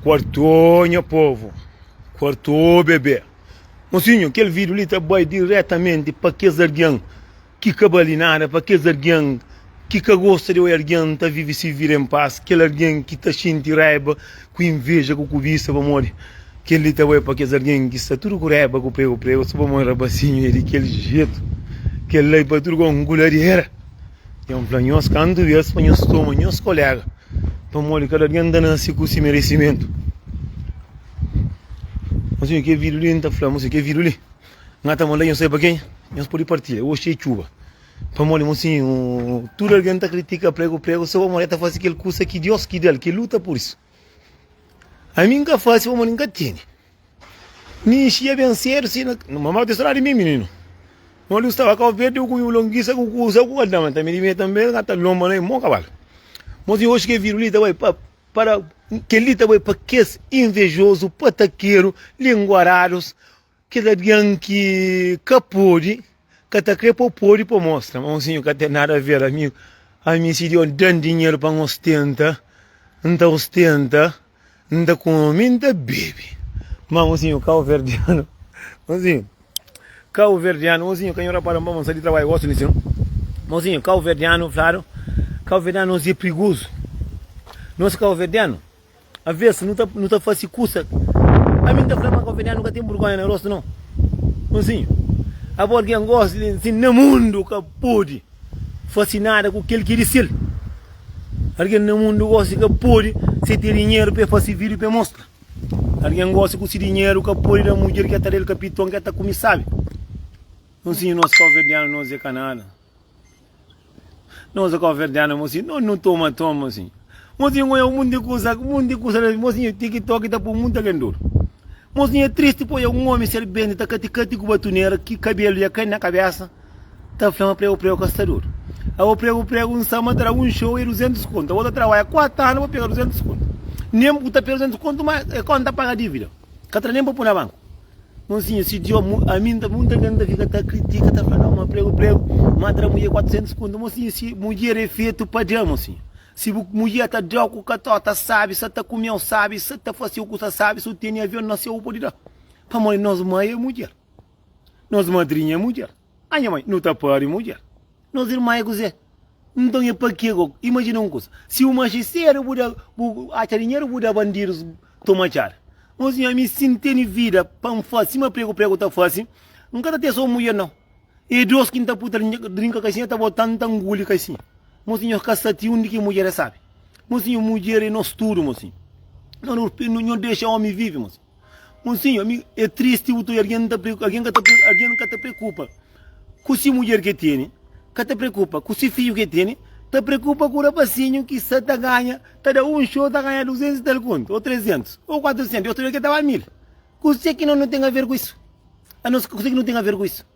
Cortou, meu povo. Cortou, bebê. Mocinho, aquele vídeo ali tá bem diretamente para que zarguião que cabalinara, para que zarguião que gosta de o alguém tá vive se vir em paz, aquele alguém que tá sentindo raiva, com inveja, com cobiça, para morrer. Aquele ali tá bem para que zarguião que está tudo com raiva, com prego, só para morrer rabacinho ele, aquele jeito. Aquele ali para tudo com gulareira. Tem um planhos canto e as panhos tomam, meus colegas. Para morrer, cada alguém dá nasce com esse merecimento. Mocinho, que vídeo ali, não tá falando, mocinho, que vídeo ali. Não tá mandando, não sei para quem, não pode partilhar, hoje é chuva. Para morrer, mocinho, tudo alguém tá critica prego, só para morrer, tá fazendo aquele curso que Deus que dele, que luta por isso. A mim nunca faz, para morrer, nunca tem. Nem enchia bem sério, assim, mamãe tem salário de mim, menino. Olha, eu estava com o verde, com o longuiça, com o curso, com o dama, também, gata lomba, né, bom cavalo. Mocinho, hoje que vídeo ali, tá bem, para que ele também para que invejoso, pataqueiro, linguarados, que alguém que capode, que está crepo pode para mostrar, mocinho, que tem nada a ver, amigo, a mim se deu dando dinheiro para ostenta, não comenta, bebe, mas mocinho, carro verdeano, mocinho, canhora para vamos sair de trabalho, gosto disso, não? Mocinho, carro verdeano, claro, carro verdeano é perigoso, nosso carro verdeano. A vezes não tá fácil cursa. A mim tá falando que o veneno nunca tem vergonha no rosto, não. Mocinho, agora quem gosta de assim, no mundo que pode fascinar com aquele que disse ele. Alguém no mundo gosta que pode se ter dinheiro para fazer vídeo para mostrar. Alguém gosta com esse dinheiro que pode da mulher que está dele capitão que está como sabe. Mocinho, nós calverdiano não é canada. Nós calverdiano, mocinho, não toma, mocinho. Mocinho, é um mundo de coisa, mocinho, TikTok está por muito grande. Mocinho, é triste, pô, é um homem ser bem, está caticati com batuneira, que cabelo ia cair na cabeça, está falando prego, castador. Aí o prego, um sábado, terá um show e 200 conto. A outra trabalha 4 anos, vou pegar 200 conto. Nem que está pegando 200 conto, mas é quando está pagando a dívida. Catra nem para pôr na banco. Mocinho, se dio, a mim, muita gente fica, está critica, está falando, mas prego, matra mulher 400 conto. Mocinho, se mulher é feito padrão, mocinho. Se a mulher está de álcool, tá sabe, se está comendo, sabe, se está fazendo o que sabe, se tem avião, nasceu, pode dar. Para mãe, nós mãe é mulher. Nós madrinha é mulher. A minha mãe não está para mulher. Nós irmãs é coisa. Não tem para que, imagina uma coisa. Se o magistrado, a dinheiro, o bandidos, toma char. Mas a mim, se tem vida, para um fácil, se me prego, está fácil, nunca tem só mulher, não. E dois que está puta, brinca com assim, está botando tangulho com assim. Mocinho, caçativo de que mulher sabe. Mocinho, mulher é nosso tudo, mocinho. Não deixa o homem viver, mocinho. Mocinho, é triste o alguém que te preocupa. Com se mulher que tem, que te preocupa. Com se filho que tem, te preocupa com o rapazinho que você ganha, te dá um show, te ganha 200 e tal conto, ou 300, ou 400, outro dia que estava 1000. Com você que não tem a ver com isso. A nós que não tem a ver com isso.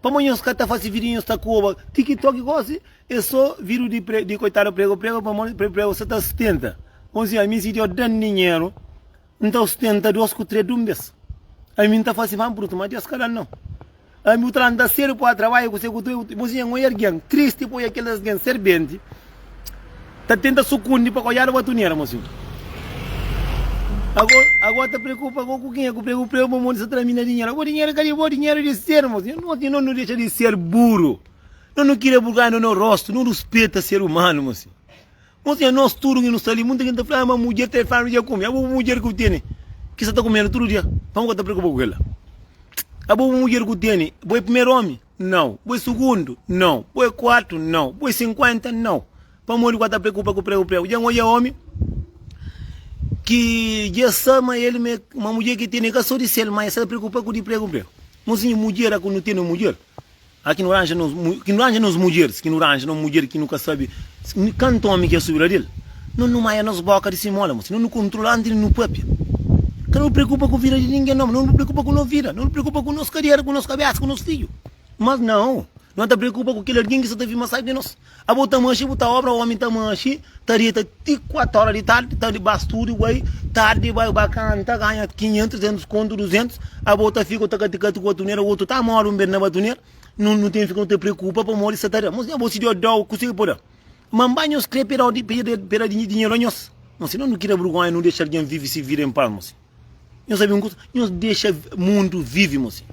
Para amanhã os caras estão fazendo vídeo está com TikTok gosta, é só vídeo de coitado prego, para amanhã você está 70. Ou seja, a mim se deu dando dinheiro, então 70, 2 com 3 dumbes. A mim está fazendo mais bruto, mas Deus cara não. A mim está andando sério para trabalhar, você não é alguém triste por aquelas gente servente. Está tentando sucundir para colher o dinheiro, mocinho. Agora te preocupa com quem é que o prego para você terminar dinheiro. Agora dinheiro de ser, mocinho. Não deixa de ser burro. Não quer burlar no rosto, não respeita ser humano, mocinho. Mocinho, nós tudo que nos ali, muita gente fala, mas mulher tem fome de comer. A mulher que tem, que você está comendo todo dia. Vamos te preocupar com ela. A mulher que tem, foi primeiro homem? Não. Foi segundo? Não. Foi quarto? Não. Foi 50? Não. Para mulher que te preocupa com o prego. Já é homem que já sabe ele, uma mulher que tem negação de ser, mas se preocupa com o prego. Mocinho, mulher que não tem mulher. Aqui no aranja nos mulheres, que no aranja não mulher que nunca sabe, canto homem que é subir dele. Não mais nas bocas de cima, mocinho, não controla antes no próprio. Que não preocupa com a vida de ninguém, não preocupa com a nossa vida, não preocupa com a nossa carreira, com a nossa cabeça, com o nosso filho. Mas não te preocupa com aquele alguém que você teve uma saída de nós. A botar manche, botar obra, o homem está manche, estaria 4 horas de tarde, está de basturo, tarde, vai cantar, ganha 500, 300 conto, 200, a botar fica, está caticando com a batuneira, o outro está moro, um na batuneira, não tem fica, não te preocupa, para morrer, você estaria. Mas não, você deu, consegue por aí. Mamãe nos crê pela dinheiro, nós. Moço, não queira vergonha, não deixa alguém viver se vir em paz, moço. Não sabe não deixa o mundo vive, moço.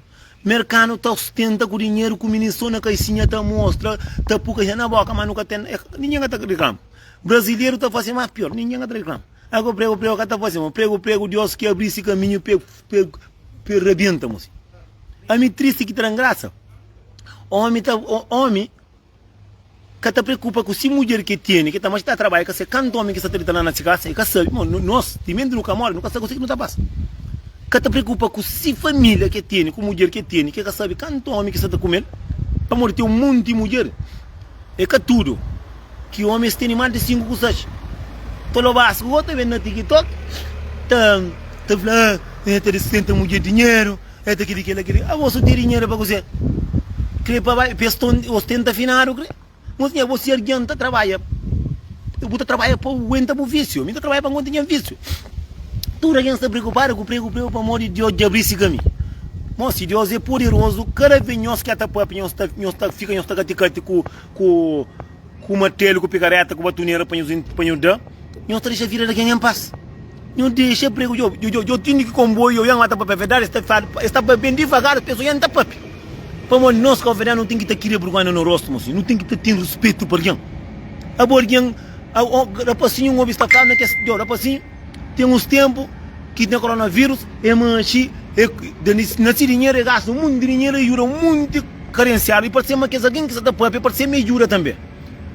Mercado está ostenta com o dinheiro que o ministro na caixinha está mostra, está pouca gente na boca, mas nunca tem, ninguém está reclamando. Brasileiro está fazendo mais pior, ninguém está reclamando. Agora prego que está fazendo, prego Deus que abrir esse caminho para rebenta, moço. A mim triste que tem graça. Homem que está preocupa com se mulher que tem, que está trabalhando, que se canta homem que está tratando na casa, e que sabe, nós, timendo nunca mora, nunca sabe o que não está passando. Que está preocupa com se família que tem, com mulher que tem, que sabe quanto homem que está comendo, para morrer tem um monte de mulher. É que tudo, que homens têm mais de 5 coisas. Todo básico, outro vendo na TikTok, tá falando, tem senta mulher dinheiro, é daquele, ah, você tem dinheiro para você. Crê para ostenta afinado, crê. Mas você adianta trabalha. Você trabalha para aguentar o vício, você trabalha para aguentar o vício. Tu alguém está preocupado com o prego para morrer de Deus de abrir esse caminho. Mas se Deus é poderoso, cada vez nós que está fica com o martelo, com a picareta, com a batoneira para nos dar, nós deixa a vida de quem em paz. Não deixa prego, eu tenho que comboio, eu não para verdade, está bem devagar, as pessoas não estão para. Para nós que a não tem que ter vergonha no rosto, moço, não tem que ter respeito por alguém. Agora alguém, rapazinho, um obstáculo que é rapazinho, tem uns tempos que tem coronavírus, é manchi, nesse dinheiro é gasto muito dinheiro e jura muito carenciado, e pode ser que alguém que está para pode ser meio jura também.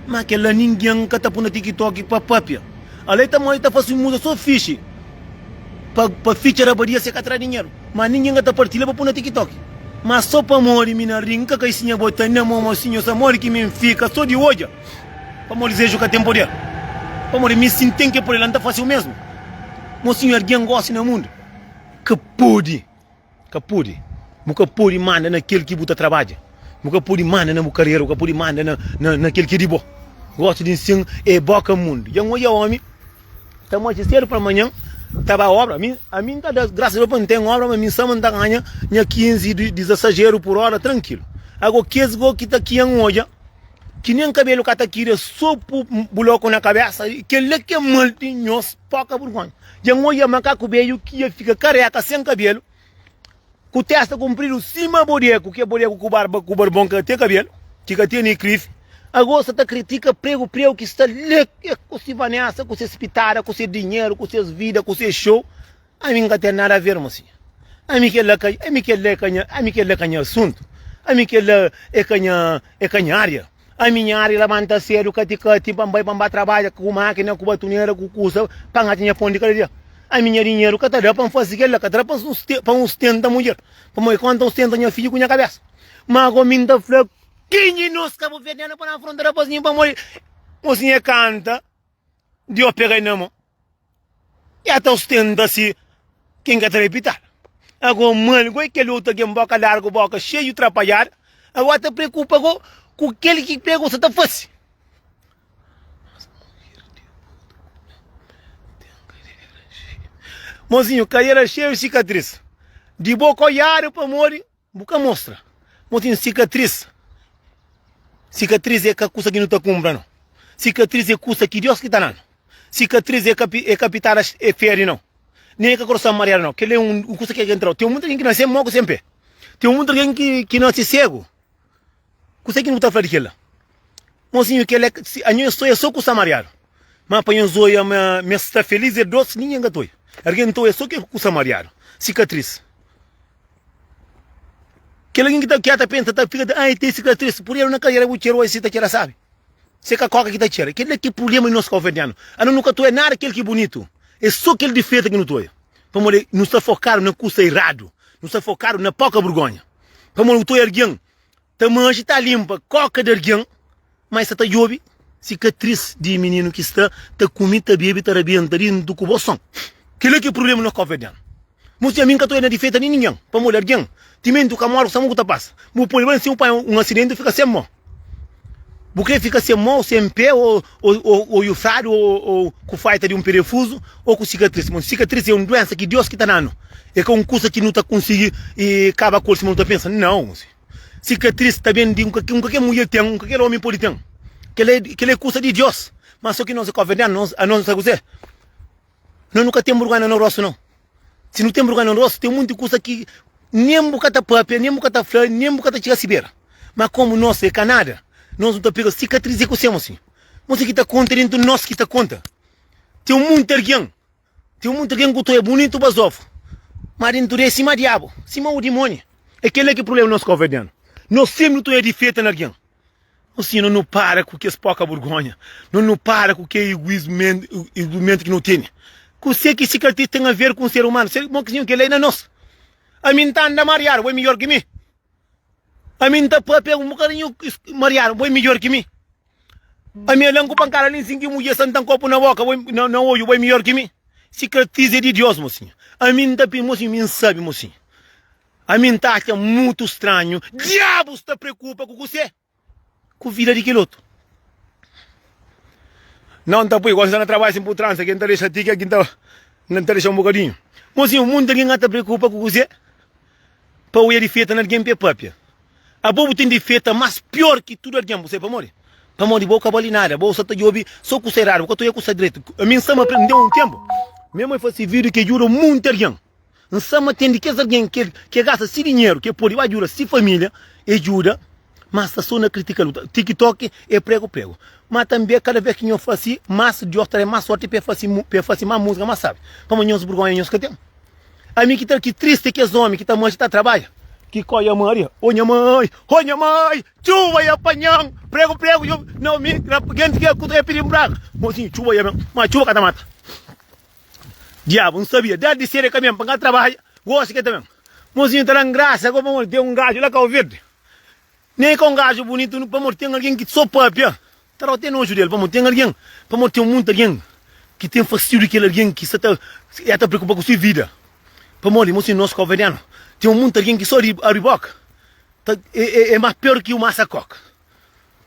Mas aquela ninguém que está por no TikTok para papia. A lei também está fazendo muda só fiche, para ficha rabaria se catrar dinheiro, mas ninguém está partilha para pôr no TikTok. Mas só para morrer, minha rinca, que a senhora bota na mão, senhor, só morre que me fica, só de hoje. Para morrer, desejo que tem poder. Para morrer, me sinto que por ele não está fácil mesmo. Mas senhor, alguém gosta no mundo. Que pode, manda naquele que você trabalha. Nunca pode manda na carreira, nunca pode manda naquele que é de bom. Gosto de ensinar, é boca mundo. E eu, homem, estamos de cedo para amanhã. Estava a obra, a mim tá graças a Deus não tem obra, mas minha sama está ganhando 15 de exagero por hora, tranquilo. Agora, que está aqui em hoje, que nem cabelo que está aqui, só por bloco na cabeça, que ele que é maltinhos, pouca vergonha. E hoje, macaco veio que fica careca, sem cabelo, com testa comprido, cima boreco, que é boreco com barbão que tem cabelo, que tem crife. Agora você critica prego que está ali, com se vanessa, com se hospital, com se dinheiro, com se vida, com se show. A mim não tem nada a ver, mocinha. A mim que é canha assunto. A mim que é canha área. A minha área levanta sério, cati, bamba trabalha com máquina, com batoneira, com curso, para ganhar pão de cada dia. A minha dinheiro que está para fazer aquilo, que está para uns tenta mulher. Para mim, quando uns tenta minha filha com minha cabeça. Mas agora me dá flaco. Quem nos cabo vendendo para a fronteira para morrer? Mocinha canta, Deus pega na mão. E até ostenta-se quem quer repitar. Agora, mano, com aquele outro que é boca larga, boca cheio de atrapalhar, agora te preocupa com aquele que pega você está fácil. Mozinho, carreira cheia de cicatriz. De boca olhar para morrer, boca mostra. Mozinho, cicatriz. Cicatriz é a coisa que não está comprando. Cicatriz é a coisa que Deus que está dando. Cicatriz é capital é férias não. Nem é coração mariano não. Que ele é coisa que entrou. Tem muita gente que nasce moco sempre. Tem muita gente que nasce cego. Coisa que não está falando daquela. Mocinho, que ele a minha história é só coisa mariano. Mas para eu zoia, me está feliz é doce, ninguém gatou. Alguém então é só que coisa mariano. Cicatriz. Que alguém que está pensa, fica, tem cicatriz, por ele na carreira, o cheiro, esse tá sabe. Você que a coca que está cheira. Aquele que problema nós governos. A não nunca é nada aquele que é bonito. É só aquele defeito que não tô. Para morrer, não está focado na coisa errado. Não está focado na pouca vergonha. Para morrer, tu é alguém. Também está limpa, coca de alguém. Mas está jovem, cicatriz de menino que está comida, bebe, está arrebentando do cuboção. Aquele que é problema nós governos. Mas a mim que na defeito de ninguém. Para morrer, alguém. Timento que a mora, sabe o que passa. O problema se um acidente fica sem mão. Porque fica sem mão, sem pé, ou o frado, ou com falta de um perefuso, ou com cicatriz. Mas cicatriz é uma doença que Deus que está dando. É que uma coisa que não está conseguindo e acaba com o que não está pensando. Não. Cicatriz também de qualquer mulher tem, qualquer homem pode ter. Que ele é coisa de Deus. Mas só que nós é governando, a nós sabe o Nós nunca temos vergonha no rosto, não. Se não temos vergonha no rosto, tem muita coisa que nem bocata papel, nem bocata flor, nem bocata chega a cibeira. Mas como nós é Canadá, nós não estamos cicatriz que temos assim. Mas que está conta dentro de nós que está conta. Tem muito alguém. Tem muito alguém que é bonito, basofo. Mas dentro é cima diabo, cima o demônio. É aquele que é o problema nosso governo. Nós sempre não é defeito em alguém. Assim, não para com que é pouca vergonha. Não para com que é egoísmo que não tem. Que sei que cicatriz tem a ver com o ser humano. Ser bom que ele é nosso. A mim está a mariar, é melhor que mim. A mim está a pegar um bocadinho mariar, é melhor que mim. A minha lança para cara nem sem que mulher santa copo na boca, não olho, é melhor que mim. Cicatriz é de Deus, mocinho. A mim está a mocinho, me sabe, mocinho. A mim está muito estranho. Diabo está preocupa com você. Com a vida de aquele outro. Não está por quando você não trabalha sem por trânsito, quem está deixando aqui, quem não está deixando um bocadinho. Mocinho, o mundo ninguém está preocupa com você. Para o de feita, ninguém tem papel. A bobo tem de feita, mas pior que tudo alguém, você para morrer. Para morrer, boca balinada, bolsa está de ouvir, só com o serrado, porque eu estou com o direito. A mim sama aprendeu um tempo. Mesmo eu faço vídeo que jura muito alguém. Não sama tem que alguém que gasta esse dinheiro, que pode ajudar se família, ajuda. Mas a só na crítica luta. TikTok é prego. Mas também cada vez que eu faço, mais de outra é mais sorte para fazer mais música, mas sabe. Para nós vergonha que tem. A mim que tá que triste que os homens que tá mãe está trabalha. Que coi a Maria. Olha mãe, chuva e apanhão, prego, eu não me, gente que é pedir braga. Mocinho, chuva e mas chuva cada mata. Diabo, não sabia, dá de ser que mesmo, para trabalhar, gosta que também. Mocinho tá dando graça, como tem um gajo lá que é o verde. Nem com um gajo bonito, para morrer tem alguém que só papel. Tá até nojo dele, para morrer tem alguém, para morrer tem muito alguém que tem facilidade que alguém que está preocupado com sua vida. Para morrer, mocinho, nosso governo. Tem muito alguém que só a riboca. É mais pior que o massacoca.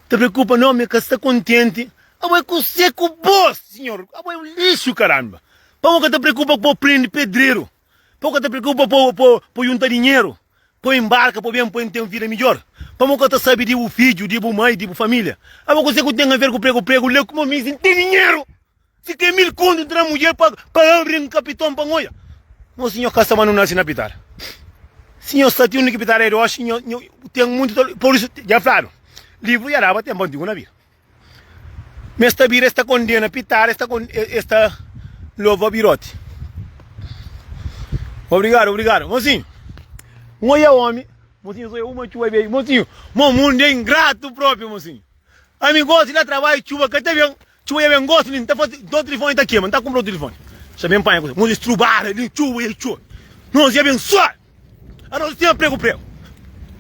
Te preocupa não, que está contente. É com seco boss, senhor. É um lixo, caramba. Para que te preocupa por prender pedreiro. Para que te preocupa por juntar dinheiro. Por embarcar, por ter uma vida melhor. Para que te sabe de um filho, de uma mãe, de uma família. É uma coisa que tem a ver com prego. Leu como me tem dinheiro. Se quer 1000 contos entre a mulher para abrir um capitão para olha. O senhor Caçamã não nasce na Pitar. Senhor Satinho que Pitar é roxo, tem muito. Por isso, já falaram. Livro e araba tem bom de uma vida. Mas esta vira, esta condena, Pitar, esta louva birote. Obrigado. Mocinho, é homem. Mocinho, sou uma chuva bem. Mocinho, meu mundo é ingrato próprio, mocinho. A mim gosta de trabalhar chuva, que até bem. Chuva é bem gosto, não está fazendo. O telefone está aqui, mano, está comprando o telefone. Sabe bem, pai, vamos estrubar, chuva. Nós é abençoar. A nós temos prego.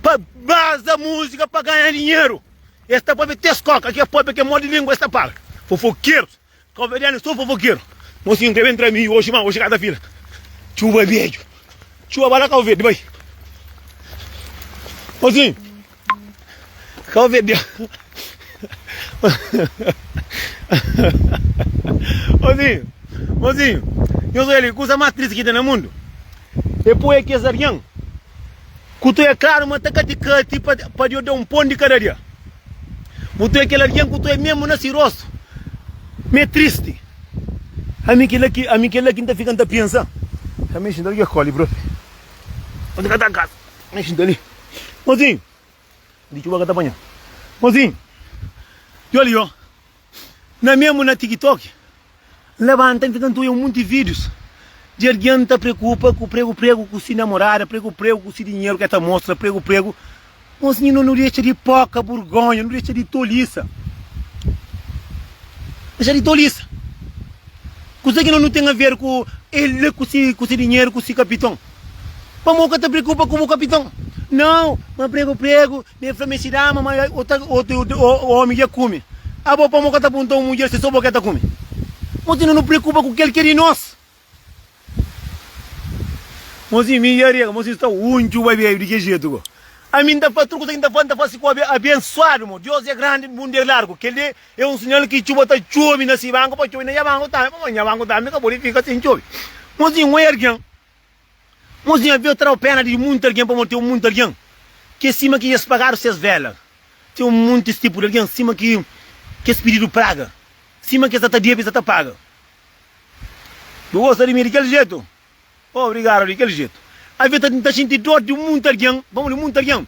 Para base música, para ganhar dinheiro. Esta pobre tescoca, que é pobre que é moda de língua, esta para. Fofoqueiros. Converendo, sou fofoqueiro. Mocinho, que vem entre mim hoje cada filha. Chuva é beijo. Chuva para cá o verde, vai. Mocinho. Cá o verde. Mozinho, eu sou ele, coisa mais triste que tem no mundo. Depois que é alguém, que tu é caro, mas tá caticante para eu dar um pão de cada dia. Mas tu é aquele alguém que tu é mesmo nesse rosto. Me triste. A mim que ele está ficando a pensar. A mim que ele escolhe, bro. Onde que está a casa? A mim que ali. Mozinho, deixa eu ver que apanhar. Mozinho, olha, ó. Na mesmo na TikTok. Levanta e ficam um monte de vídeos. De alguém que preocupa com prego, com se namorada, prego, com se dinheiro que esta mostra, prego. Mocinho, não deixa de poca vergonha, não deixa de toliça. Deixa de toliça. Coisa que não tem a ver com ele, com esse dinheiro, com esse capitão. Como que te preocupa com o capitão? Não, mas prego, minha felicidade, mas o homem já come. A boa para que te apontou uma mulher, se só porque está come. Mocinho, não preocupa com o que ele quer de nós. Mocinho, mocinho está único, vai ver de que jeito. A mim está fazendo coisa que está fazendo abençoado, mo. Deus é grande, o mundo é largo. Que ele é um sinal que chuva está chove nesse banco, para chove na banco também, para na banco também, que pode ficar sem chove. Mocinho, é alguém. Mocinho, viu outra pena de muito alguém para manter muito alguém. Que cima que eles pagaram essas velas. Tem um monte de tipo de alguém, cima que espírito praga. Cima que essa dia está paga. Tu gosta de mim daquele jeito? Obrigado, daquele jeito. Às vezes tá sentindo dor de muito alguém, vamos de muito alguém.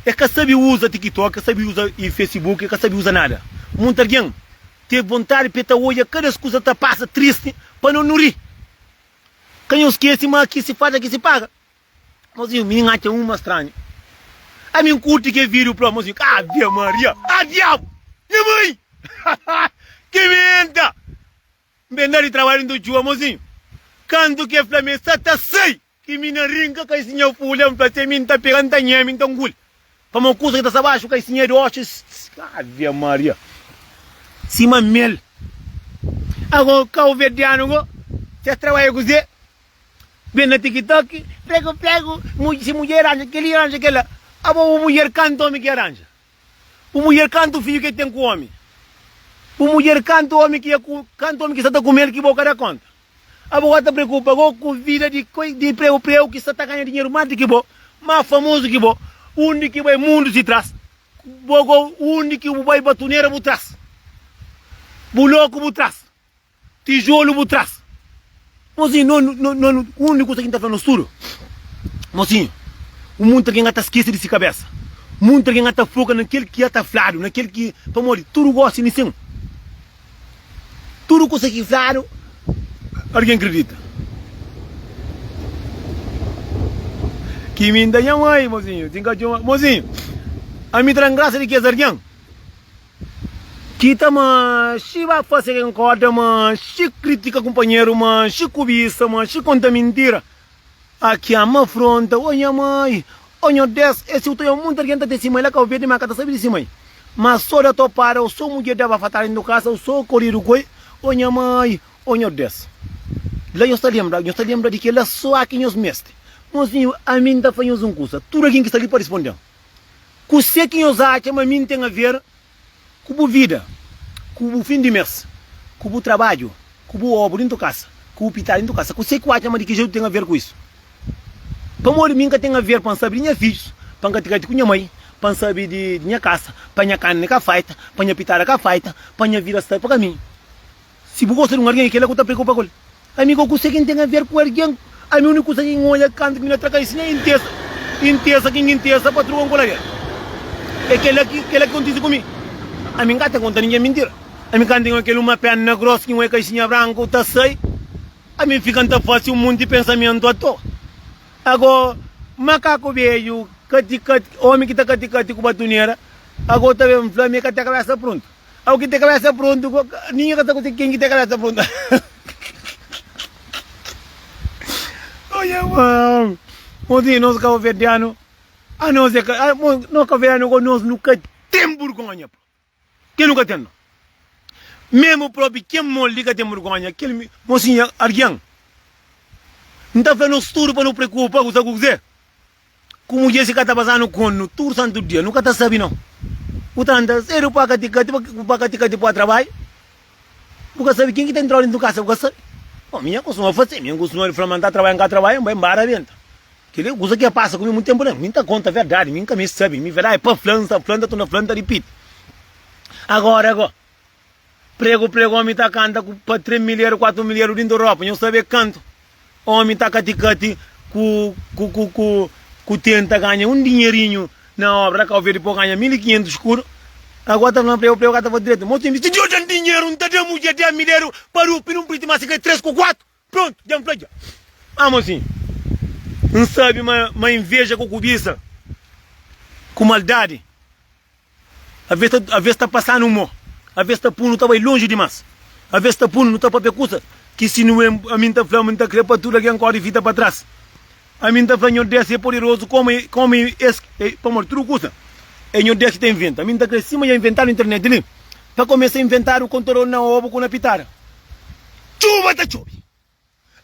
É que sabe usa TikTok, sabe usa e Facebook, é que sabe usa nada. Muito alguém tem vontade de petar olha, cada coisa tá passa triste, para não rir. Quem eu esquece, mas aqui se faz, aqui se paga. Mozinho, me acha uma estranha. A mim curte que vira pro mozinho, Ave Maria, diabo, minha mãe, que venda. Vender de trabalho do Jua, mozinho. Quando que é Flamengo, tá sei. Que mina rinca, que esse senhor fulhão, pra ser mim, tá pegando, tá nhame, então gul. Para uma coisa que tá abaixo, que esse senhor rocha, Ave Maria. Cima mel. Agora, cá o verdiano, você trabalha com você. Vem na TikTok, prego, se mulher arranja, aquela. Agora, o mulher canta, homem que arranja. O mulher canta, o filho que tem com o homem. O mulher canta, o homem que está comendo, que boca da conta. Agora, te preocupa com vida de prego, que está ganhando dinheiro mais do que bom, mais famoso que bom. O único que vai mundo se traz. O único que vai batuneira por trás. Buloco por trás. Tijolo por trás. Mozinho, o único que está falando tudo. Mozinho, o mundo que está esquecido de sua cabeça. O mundo que está foca naquele que está flado, naquele que, para morrer, tudo gosta de sim. Tudo consegue flado, alguém acredita. Que me dá mãe, mozinho. Mozinho, a mim traz graça de que é alguém. Kita mas, se vai fazer em corda, mas, se critica companheiro, mas, se cobiça, mas, se conta mentira. Aqui a uma afronta, olha mãe, olha desce, esse outro é muito gente de cima, ele acabou de minha casa, sabe de cima. Mas só da tua para, eu sou mulher dava fatar em casa, eu sou corrido coi, olha mãe, olha desce. Lá eu estou lembrando de que ela só aqui nos mestre. Mozinho, a mim está fazendo um curso, tudo aqui que está ali para responder. Com você que eu acho, mas a mim tem a ver com a vida, com o fim de mês, com o trabalho, com o obra dentro da casa, com o hospital dentro da casa. Você que acha, mas de que jeito tem a ver com isso? Para morrer, mim tem a ver para saber de minha filhos, para encatecar com minha mãe, para saber de minha casa, para minha carne que feita, para minha pitada que feita, para minha vida estar para mim. Se você gosta de alguém que ele está preocupado com ele, amigo, você que tem a ver com alguém, a minha única coisa que olha canto que me atraca isso é intesa para trocar com ele. É que ele acontece comigo. A mim gata conta ninguém mentira. A mim quando tem aquele uma perna grossa que não é caixinha branca, tá sei. A mim fica tão fácil um monte de pensamento à toa. Agora, macaco veio, homem que está cati com batuneira, agora está vendo Flamengo que tem a cabeça pronta. Alguém que tem a cabeça pronta, ninguém está com quem que tem a cabeça pronta. Olha, mano. Ontem nós Cabo Verdeano, nós Cabo Verdeano, nós nunca temos vergonha. Quem nunca tem? Mesmo o próprio quem liga tem vergonha, aquele mocinho, alguém. Não está fazendo estudo para não preocupar com você. Como já se está passando com todo santo dia, nunca está sabendo não. Portanto, se ele paga ticket para trabalho, porque sabe quem que tem trabalho dentro da casa, porque sabe. Bom, minha costuma fazer, minha costuma implementar trabalho em trabalho, vai embora dentro. Que coisa que passa comigo muito tempo, não. Minha conta é verdade, minha me sabe, minha verdade é para planta, estou na planta, repito. Agora, prego, homem está canta para 3 milheiros, 4 milheiros dentro da Europa, não sabe canto. Homem está cati tenta ganhar um dinheirinho na obra, que ao ver depois ganha 1.500 escuro. Agora está falando prego, está para direito. Mas se eu tenho dinheiro, não está dando mulher 10 milheiros para o pino, um mais que 3 com 4. Pronto, já me falei. Vamos assim. Não sabe, uma inveja com cobiça, com maldade. A vez está passando um mo. A vez está puno, está longe demais. A vez está puno, não está para pecusa. Que se não é, a mim está falando, está criatura que agora fita para trás. A mim está falando, desce é poderoso, como esse, para morrer, tudo coisa. É o desce tem inventa. A mim está crescendo e inventar na internet ali. Para começar a inventar o controle na obra com a pitara. Chuva está chove.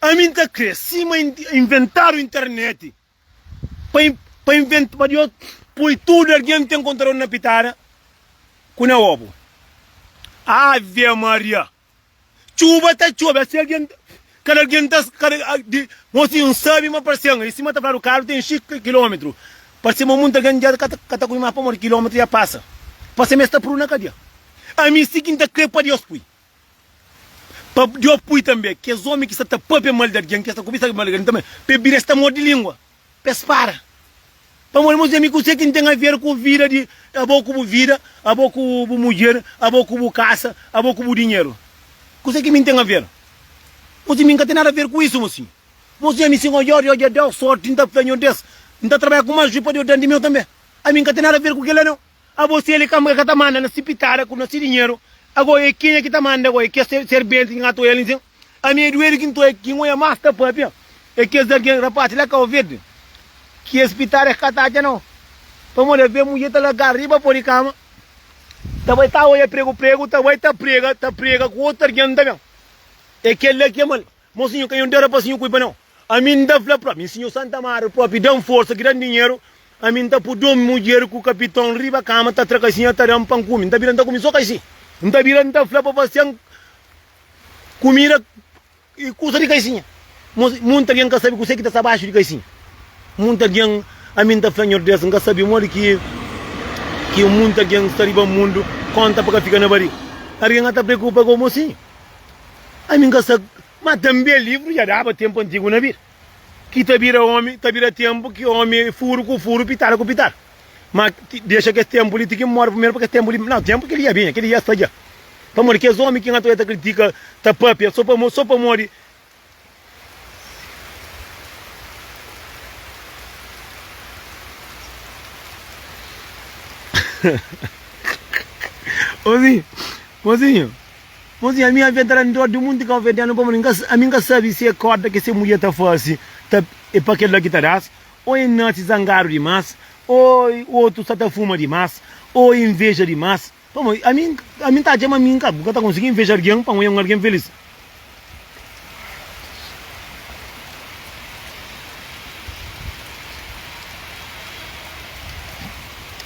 A mim está crescendo e inventar a internet. Para inventar, para eu pôr tudo, alguém tem controle na pitara. Com a obra. Ave Maria. Chuva está chove. Se alguém está, você não sabe, mas parece que em cima está falando o carro tem 5 km. Parece que muita gente já está com mais para morrer quilômetro já passa. Parece que está por uma cadeia. A mim seguinte creio para Deus fui. de opui também, que os homens que estão tapando a maldade, que estão começando a maldade também, para vir esta moda de língua, para espara. Para meus amigos, você que tem a ver com vida de a boca com vida, a boca com mulher, a boca com casa, a boca com dinheiro. Você que me tem a ver? Você não tem nada a ver com isso, mocinho. Você me senhor, eu deu sorte, não está desse, não está trabalhando com mais jupa de outro meu também. A mim não tem nada a ver com aquilo não. A você ele que está mandando na cipitara com esse dinheiro. Agora quem é que está mandando agora? Que é ser bem que gato ele então. A minha doer que não é mais tapa, é que esse alguém rapaz lá que o verde. Que hospital é catado não. Vamos ver mulher tá lá arriba por cama. Tá vai tá olha prego, tá vai tá prega com outra gente também. É que ele que mal. Mocinho que eu dera para senhor cuiba não. A mim dá flá para mim senhor Santa Maria próprio dá força, grande dinheiro. A mim tá por dom mulher com o capitão riba cama tá tracasinha tá ram pancumi. Tá virando começou caisi. Não tá virando tá flá para passear comida e coisa de caisinha. Muita gente que sabe que você que tá abaixo de caisinha. Muita gente a mim tá falando dessa, nunca sabe muito que muita gente está no mundo conta para ficar na barriga. A gente está preocupada com o mocinho. A mim sabe, mas também livro já dava tempo antigo na vida. Que tá vira homem, tá vira tempo que homem furo com furo, pitar com pitar. Mas deixa que esse tempo político morre primeiro porque esse tempo político, não, tempo que ele ia bem, que ele ia fazer. Para morrer que os homens que não tá critica, tá papia, só para morrer. Mozinho, a minha vida dentro do mundo que eu vejo não para a minha sabe se é corda que se mulher tá fácil, tá é para aquele que tá das, ou é não se zangaro demais, ou outro só tá fuma demais, ou inveja demais. Vamos, a mim tá chama mim cara, porque tá conseguindo invejar alguém para alguém feliz.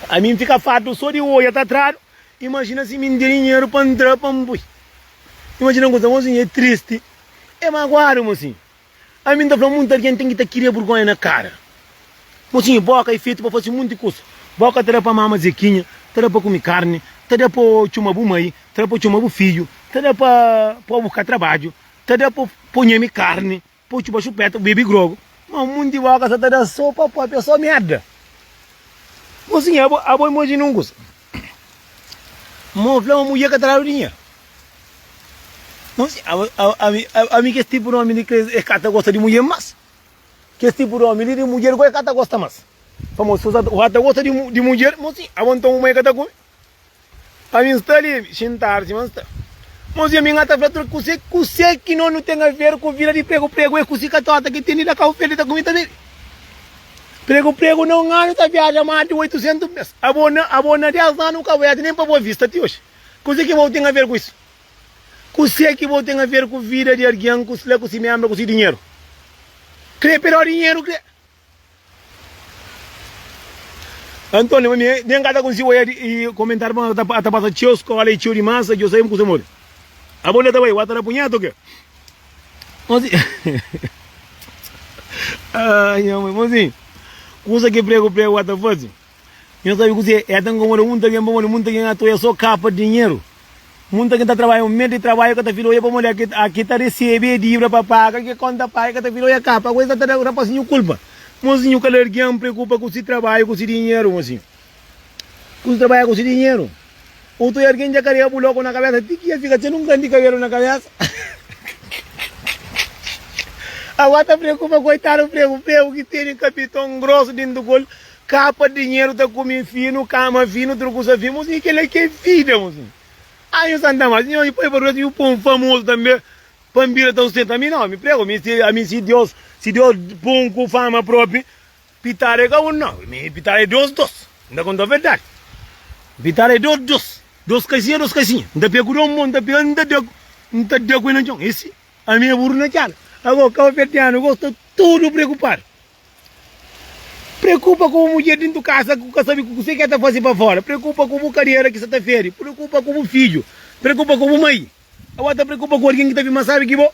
A mim fica fato só de olho tá atrás. Imagina se me der dinheiro para entrar para um boi. Imagina uma coisa, mocinho, é triste. É magoado, mocinho. A mim tá falando muita gente tem que ter querer vergonha na cara. Mocinho, boca é feito para fazer muita coisa. Boca terá para mamar zequinha, terá para comer carne, terá para chumar mãe, terá para chumar filho, terá para buscar trabalho, terá para pôr carne, para chupar chupeta, beber grogo. Mas muito de boca só terá sopa para pessoa merda. Mocinho, a boa imagina um gosto. Mofla uma mulher que traz o dinheiro. Mocinho, a mim que esse tipo de homem que é cata gosta de mulher mais. Que esse tipo de homem de mulher que é cata gosta mais. Vamos, o cata gosta de mulher, mocinho, aguentou uma cata com. A mim está ali, sentar-se, mas está. Mocinho, a minha gata fala que você que não tem a ver com vida de prego, é com você que tem da carro feita com comida dele. Prego não ganha, tá viajando mais de 800 meses. Abona 10 anos, nunca vai nem para boa vista até hoje. Coisa que vou ter a ver com isso. Coisa que vou ter a ver com vida de alguém, com se me ama, com dinheiro. Crê pelo dinheiro, crê. Antônio, nem cada com se olhar e comentar para a passar tio, escola e tio de massa, eu sei como você morre. Abona também, o atara punhado, que? Ai, meu mozinho. Coisa que prego até fazer. Eu sabe que você é tão como muita gente atua só capa dinheiro. Muita gente está trabalhando, um mês de trabalho que está filho para mulher aqui está recebendo dinheiro para pagar, que conta paga que está filho a capa, coisa está dando para senhor culpa. Mozinho, que alguém preocupa com esse trabalho, com esse dinheiro, mozinho. Com esse trabalho, com esse dinheiro. Ou tu alguém já carrega o louco na cabeça, que fica tendo um grande cabelo na cabeça. Agora tá preocupa, coitado, prego que tem capitão grosso dentro do gol, capa dinheiro, tá comendo fino, cama fino, trucusa fino, mozinho, que ele é que é filho, mozinho. Aí o Santa Maria, e depois para o pão famoso também, pambira tão cedo, a mim não, me prego, a mim se Deus põe com fama própria, pitar é gau não, pitar é dois, ainda conta a verdade. Pitar é dois casinhas, ainda pego um monte, ainda deu com ele, esse, a minha burro na cara. Agora, o verdiano gosta tudo preocupar. Preocupa com a mulher dentro de casa, que sabe o que você quer fazer para fora. Preocupa com a carreira que você está fazendo. Preocupa com o filho. Preocupa com a mãe. Agora, preocupa com alguém que está vindo, sabe que vou.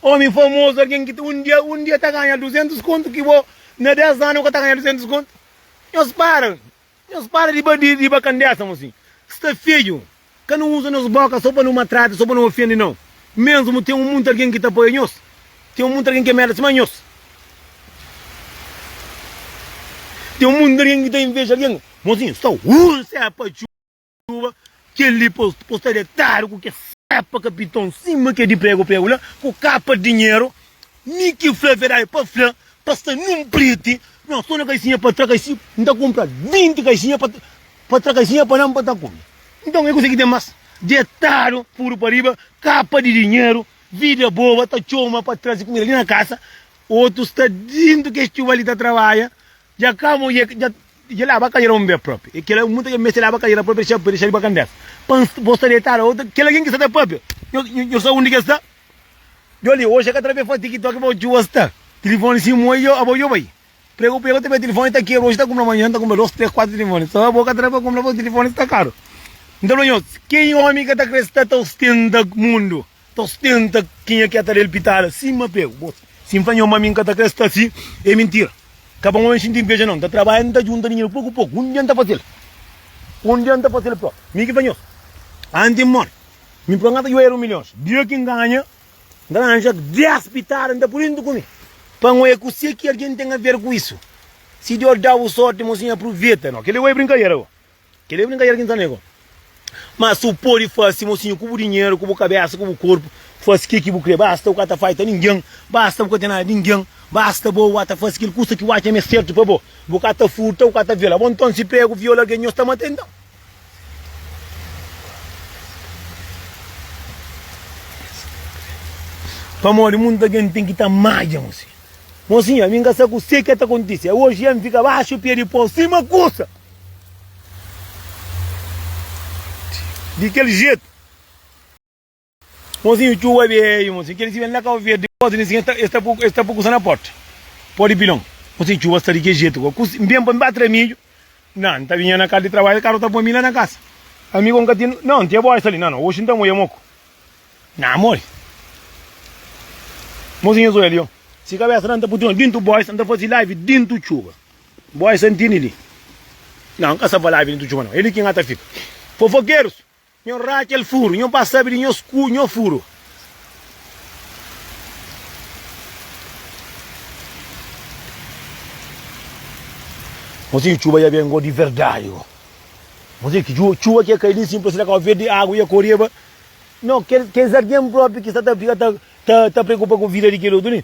Homem famoso, alguém que um dia está ganhando 200 conto, que vou, na 10 anos que está ganhando 200 conto. Eles param de bacandeça, mocinho. Está feio. Que não usa nos bocas só para não maltratar, só para não ofender, não. Mesmo tem muito alguém que está apoiando nós. Tem muito alguém que merece mais nós. Tem muito alguém que está inveja alguém. Mozinho, só sepa chuva, que ele postaria tarde, que sepa capitão, cima que de prego, lá, com capa de dinheiro, nem que fleverai para flã, passa num preto, não, só na caixinha para trás, caixinha, ainda compra 20 caixinhas para trás, caixinha para não para comer. Então eu consegui ter mais. Detalhe, furo para riba, capa de dinheiro, vida boa, tá choma para trás e comida ali na casa. Outros está dentro que chuva ali está trabalha, já calma, já lava a cadeira bem próprio. E que ela muita gente lava a cadeira própria, deixa ele para candidato. Posta de tarde, outra, que alguém que está próprio. Eu sou o único que está. Eu ali, hoje é que através do TikTok, eu vou te telefone sim, eu vai. Prego, também telefone está aqui, hoje está comprando amanhã, está comprando 2, 3, 4 telefones. Só a boca através para comprar o telefone está caro. Então, quem homem que está crescendo ostenta o mundo, ostenta quem é que está repitar, sim, mas pego. Se não é homem que está crescendo assim, é mentira. Acaba um homem sem inveja não, está trabalhando, está juntando dinheiro pouco a pouco, um dia está fácil. Um dia está fácil, pro. Me que venho, antes de morrer, me pergunta eu era 1 milhão. Dia que ganha 10 pitar, anda por indo comigo. Para não é que alguém tenha a ver com isso. Se Deus dá o sorte, mocinha, aproveita, não. Que ele vai brincadeira, que ele vai brincadeira quem está nego. Mas se o pôr e faz, mocinho, com o dinheiro, com a cabeça, com o corpo, faz que você basta o cara faz ninguém, basta o cara não ninguém, basta o cara faz aquilo, custa que o cara é certo para você, o cara furta, o cara viola, então se pega o viola, alguém está matando. Para morrer, o mundo alguém tem que estar mais, mocinho. Mocinha, a minha casa com você que está acontecendo, hoje ele fica baixo, pé de pau, cima, custa. Daquele jeito. Mocinho, chuva veio, mocinho. Que eles vêm lá com o verde, está pouco na porta. Pode pilão. Mocinho, chuva está daquele jeito. Bem para bater milho. Não, está vindo na casa de trabalho, o cara está por mim lá na casa. Amigo, nunca tinha. Não, tinha boa ali. Não, hoje não está moco. Não, amor. Mocinho, sou ele, ó. Se cabeça não está putando dentro do boys, anda fazendo live dentro do chuva. Boys sentindo ali. Não, não está live dentro do chuva, não. Ele quem até fica. Fofoqueiros. Nho racha el furo, nho passa de nho escuro, nho furo. Mozinho, chuva já vem de verdade. Mozinho, que chuva que é cair simples, se ver de água e a correba. Não, que alguém próprio que está preocupado com a vida de aquele outro, né?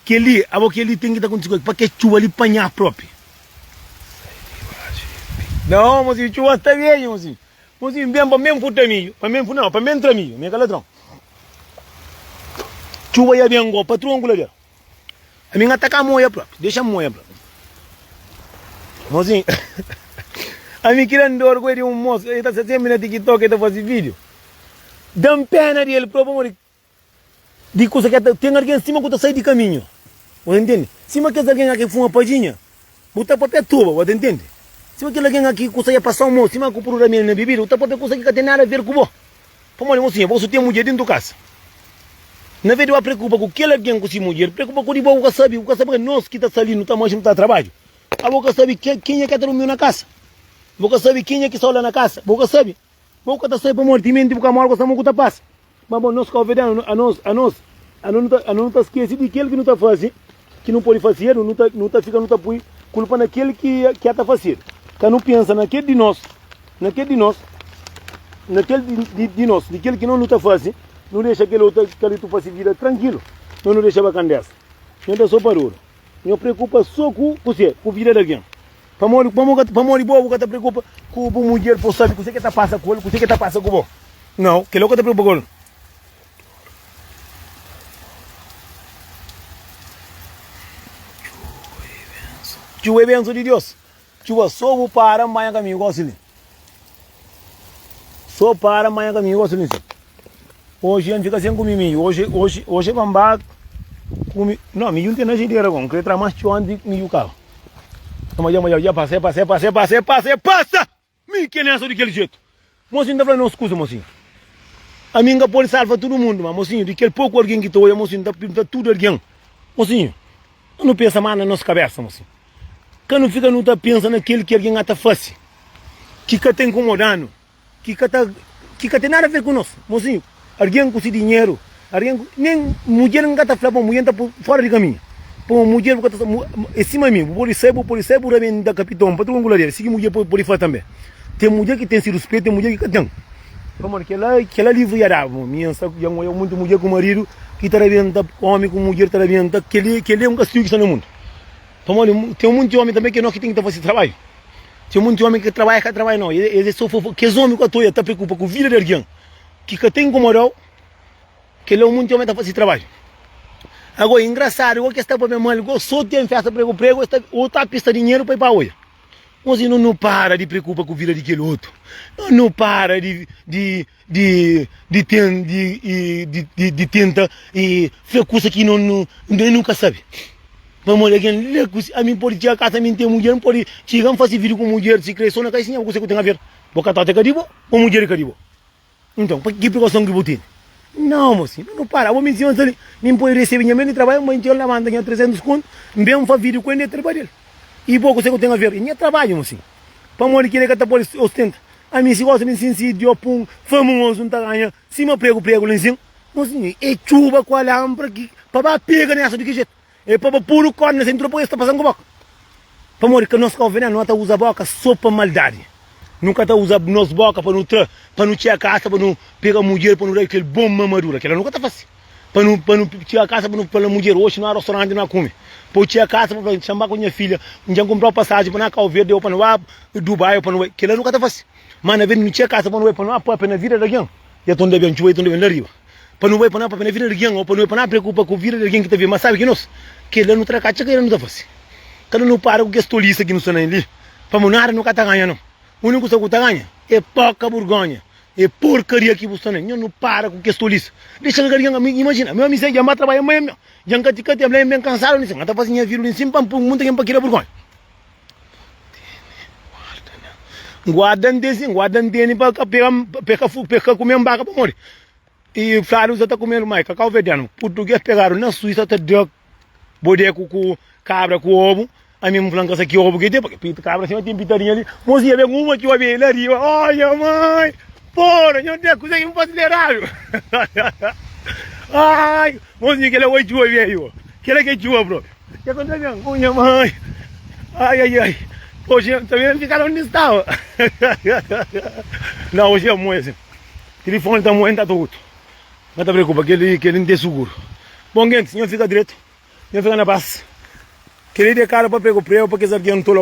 Que ele tem que estar acontecendo, para que chuva ali panhar próprio. Não, mozinho, chuva está bem, mozinho. Mozinho, bem para mim futamilho, para mim não, para mim tramilho, minha caladrão. Chuva já vem para triângulo. A minha ataca a moia própria, deixa a moia própria. Mozinho, a minha querendo orgulho de moço, ele está sempre na TikTok, ele está fazendo vídeo. Dá pena dele próprio, de coisa que tem alguém em cima que está saindo de caminho. Você entende? Cima que alguém aqui fuma padinha, botar papel tuba, você entende? Se aquele alguém aqui consegue passar um moço, se você procura minha na bebida, você pode conseguir que tem nada a ver com você. Como mocinha, você tem mulher dentro da casa. Na verdade, não preocupa com aquele alguém com essa mulher, preocupa com o que sabe que nós que está saindo, está mais no trabalho. A boca sabe quem é que dormiu na casa. A boca sabe quem é que está lá na casa. A boca sabe. A boca está saindo para mortimento, porque a morte está muito passa. Mas nós convidamos a nós não está esquecido de aquele que não está fazendo, que não pode fazer, não está ficando, não está culpa naquele que está fazendo. Que não pensa naquele de nós, naquele daquele que não está fazendo, não deixa aquele outro que tu faz vida tranquilo, não deixa bacana dessa. Não dá só barulho, não preocupa só com você, com a vida de alguém. Para morrer boa, você te preocupa com a mulher, por saber, você que está passando com ele, você que está passando com você. Não, que louco te preocupa com ele. Chuva é benção de Deus. Chuva só vou para amanhã caminho igual assim. Só para amanhã caminho igual assim. Hoje a gente fica sem comer. Hoje vamos comer. Não, milho não tem nada de dinheiro agora. Queria trazer mais chuva de milho carro. Já passei. Passa! Me que nessa daquele jeito. Mocinho, tá falando, não escusa, mocinho. A minha pode salvar todo mundo, mas mocinho, daquele pouco alguém que estou, mocinho, tá tudo alguém. Mocinho, não pensa mais na nossa cabeça, mocinho. Que não fica, não está pensando naquele que alguém está fácil, que está incomodando, que tem nada a ver com nós, mocinho. alguém com esse dinheiro, nem mulher não gata flapa, mulher tá fora de caminho. Pô, mulher gata em cima de mim, por isso por mim da capitão, para tu angularia, se mulher por isso também. Tem mulher que tem esse respeito, tem mulher que tem. Como que ela livre ya dá, minha sabe, eu muito mulher com marido que trabalha homem com mulher trabalhando, que ele é um castigo que está no mundo. Tem muito de homem também que não que tem que fazer trabalho. Tem muito de homem que trabalha não, ele só que os homens que atuam tá preocupa com a vida de alguém. Que tem como moral, que ele é muito de homem que faz trabalho. Agora, engraçado, igual que está para minha mãe, igual só tem festa prego, outra pista de dinheiro para ir para hoje. Mas não para de preocupar com a vida daquele outro. Não para de tentar e fazer coisa que nunca sabe. Vamos olhar a mim pode tirar a casa, a mim tem mulher, não pode chegar e fazer vídeo com mulher, se cresceu na caixinha, você que tem a ver. Boca tá até caribo, ou mulher é caribo. Então, que precaução que eu tenho? Não, mocinho, não para. Vou me ensinar ali, nem pode receber minha mãe de trabalho, mas eu lá manda 300 conto, bem fazer vídeo com ele, trabalho. E pouco você que tem a ver, e é trabalho, mocinho. Para morrer que ele que tá por ostenta. A mim se gosta de ensinar de pum, famoso, não tá ganhando, se me prego lá em cima, mocinho, é chuva com a lâmpada que, para pegar nessa de que jeito. É para puro corno, nessa entrou, está passando com a boca. Para morrer que nós convenhamos, não está usando a boca só para maldade. Nunca está usando nossa boca para não tirar a casa, para não pegar a mulher, para não dar aquele bom mamadura, que ela nunca está fácil. Para não tirar a casa, para a mulher hoje no restaurante não come. Para tirar a casa, para chamar com minha filha, já comprar passagem para não Calverde, ou para não ir Dubai, ou para não ir, que ela nunca está fácil. Mas na vez não tirar a casa, para não ir, para não apoiar a vida de alguém. Já estão devendo chuva, estão devendo arriba. Para não ir, para não apoiar a vida de alguém, ou para não ir, para não preocupar com a vida de alguém que está vendo. Mas sabe que nós, que ela não traca, que ela não está fácil. Que ela não para com que estolice aqui no Sanã ali. Para monar nunca está ganhando. O único que está ganhando é pouca vergonha. É porcaria que você não para com que estolice. Deixa a galinha, imagina, meu amigo já vai trabalhar amanhã, já não tem bem cansado, não está fazendo vírus em cima, para muito tempo para tirar vergonha. Guardando dele para pegar comer um baca para morrer. E o Flávio já está comendo mais, cacau verdeano. Português pegaram na Suíça, está deu bodeco com cabra, com ovo. A minha flanca aqui, ovo que tem, porque cabra assim, tem pitarinha ali. Mozinha, vem uma que vai ver ele ali, olha mãe, porra, não tem coisa que não pode acelerar. Ai, mozinha, que ele é 8 hoje, velho. Que ele é que é bro. Que aconteceu? Olha mãe. Ai. Hoje também ficaram onde estava. Não, hoje é muito assim. O telefone está moendo, está tudo. Não te preocupa, que ele não tem seguro. Bom, gente, senhor fica direito. Senhor fica na paz. Queria de cara para pegar o prego, porque esse aqui não estou